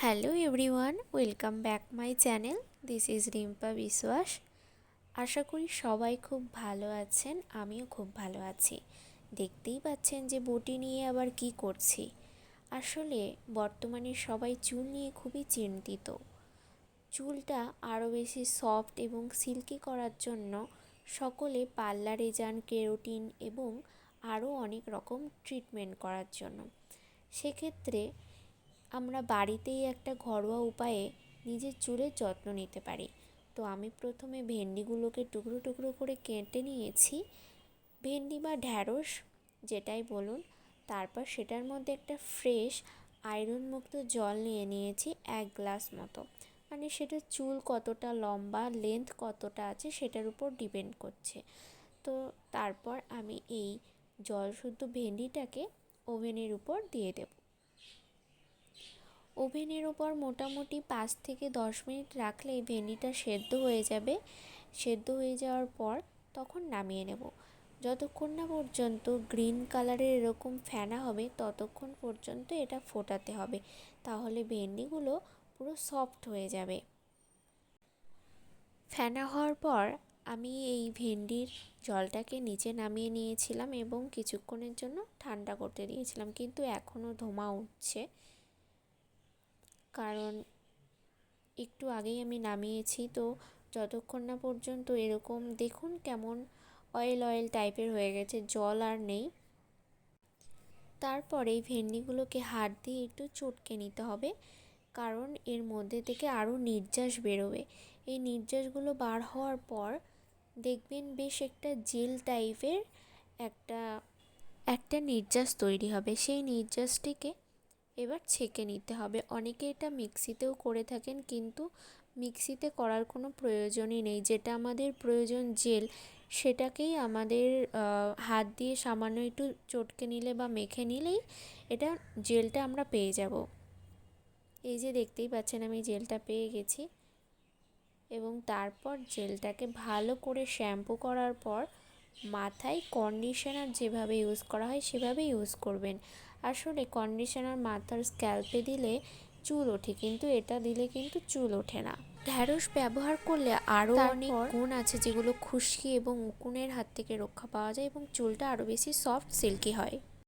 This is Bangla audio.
Hello everyone, welcome back my channel. This is Rimpa বিশ্বাস। আশা করি সবাই খুব ভালো আছেন, আমিও খুব ভালো আছি। দেখতেই পাচ্ছেন যে বটি নিয়ে আবার কি করছি। আসলে বর্তমানে সবাই চুল নিয়ে খুবই চিন্তিত। চুলটা আরও বেশি সফট এবং সিল্কি করার জন্য সকলে পার্লারে যান কেরাটিন এবং আরও অনেক রকম ট্রিটমেন্ট করার জন্য। সেক্ষেত্রে আমরা বাড়িতেই একটা ঘরোয়া উপায়ে নিজের চুলের যত্ন নিতে পারি। তো আমি প্রথমে ভেন্ডিগুলোকে টুকরো টুকরো করে কেটে নিয়েছি, ভেন্ডি বা ঢ্যাঁড়স যেটাই বলুন। তারপর সেটার মধ্যে একটা ফ্রেশ আয়রন মুক্ত জল নিয়ে নিয়েছি 1 গ্লাস মতো। মানে সেটা চুল কতটা লম্বা, লেন্থ কতটা আছে সেটার উপর ডিপেন্ড করছে। তো তারপর আমি এই জল শুদ্ধ ভেন্ডিটাকে ওভেনের উপর দিয়ে দেব। ওভেনের ওপর মোটামুটি 5 থেকে 10 মিনিট রাখলেই ভেন্ডিটা সেদ্ধ হয়ে যাবে। সেদ্ধ হয়ে যাওয়ার পর তখন নামিয়ে নেব। যতক্ষণ না পর্যন্ত গ্রিন কালারের এরকম ফেনা হবে ততক্ষণ পর্যন্ত এটা ফোটাতে হবে, তাহলে ভেন্ডিগুলো পুরো সফট হয়ে যাবে। ফেনা হওয়ার পর আমি এই ভেন্ডির জলটাকে নিচে নামিয়ে নিয়েছিলাম এবং কিছুক্ষণের জন্য ঠান্ডা করতে দিয়েছিলাম, কিন্তু এখনও ধোঁয়া উঠছে, কারণ একটু আগেই আমি নামিয়েছি। তো যতক্ষণ না পর্যন্ত এরকম দেখুন কেমন অয়েল অয়েল টাইপের হয়ে গেছে, জল আর নেই, তারপরে এই ভেন্ডিগুলোকে হাত দিয়ে একটু চটকে নিতে হবে, কারণ এর মধ্যে থেকে আরও নির্যাস বেরোবে। এই নির্যাসগুলো বার হওয়ার পর দেখবেন বেশ একটা জেল টাইপের একটা একটা নির্যাস তৈরি হবে। সেই নির্যাসটিকে এবার ছেঁকে নিতে হবে। অনেকে এটা মিক্সিতেও করে থাকেন, কিন্তু মিক্সিতে করার কোনো প্রয়োজনই নেই। যেটা আমাদের প্রয়োজন জেল, সেটাকেই আমাদের হাত দিয়ে সামান্য একটু চটকে নিলে বা মেখে নিলেই এটা জেলটা আমরা পেয়ে যাব। এই যে দেখতেই পাচ্ছেন আমি জেলটা পেয়ে গেছি, এবং তারপর জেলটাকে ভালো করে শ্যাম্পু করার পর মাথায় কন্ডিশনার যেভাবে ইউজ করা হয় সেভাবে ইউজ করবেন। আসলে কন্ডিশনার মাথার স্ক্যাল্পে দিলে চুল ওঠে, কিন্তু এটা দিলে কিন্তু চুল ওঠে না। ঢ্যাঁড়স ব্যবহার করলে আরও অনেক গুণ আছে যেগুলো খুশকি এবং উকুনের হাত থেকে রক্ষা পাওয়া যায় এবং চুলটা আরও বেশি সফট সিল্কি হয়।